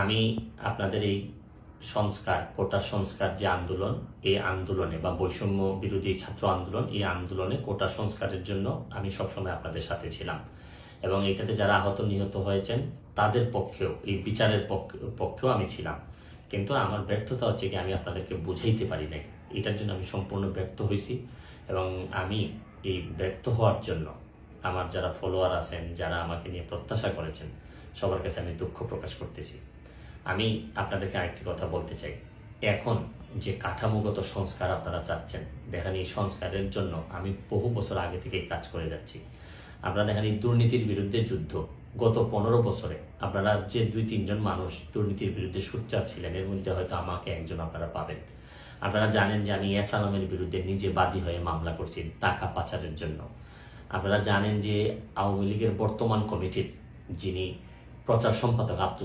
আমি আপনাদের এই সংস্কার, কোটা সংস্কার যে আন্দোলন, এই আন্দোলনে বা বৈষম্য বিরোধী ছাত্র আন্দোলন, এই আন্দোলনে কোটা সংস্কারের জন্য আমি সবসময় আপনাদের সাথে ছিলাম এবং এটাতে যারা আহত নিহত হয়েছেন তাদের পক্ষেও, এই বিচারের পক্ষেও আমি ছিলাম। কিন্তু আমার ব্যর্থতা হচ্ছে কি, আমি আপনাদেরকে বুঝাইতে পারি নাই। এটার জন্য আমি সম্পূর্ণ ব্যর্থ হয়েছি এবং আমি এই ব্যর্থ হওয়ার জন্য আমার যারা ফলোয়ার আছেন, যারা আমাকে নিয়ে প্রত্যাশা করেছেন, সবার কাছে আমি দুঃখ প্রকাশ করতেছি। আমি আপনাদেরকে আরেকটি কথা বলতে চাই। এখন যে কাঠামোগত সংস্কার আপনারা চাচ্ছেন, দেখেন এই সংস্কারের জন্য আমি বহু বছর আগে থেকেই কাজ করে যাচ্ছি। আপনারা দেখেন এই দুর্নীতির বিরুদ্ধে যুদ্ধ গত 15 বছরে আপনারা যে 2-3 জন মানুষ দুর্নীতির বিরুদ্ধে সোচ্চার ছিলেন, এর মধ্যে হয়তো আমাকে একজন আপনারা পাবেন। আপনারা জানেন যে আমি এস আলমের বিরুদ্ধে নিজে বাদী হয়ে মামলা করছি টাকা পাচারের জন্য। আপনারা জানেন যে আওয়ামী লীগের বর্তমান কমিটির যিনি প্রচার সম্পাদক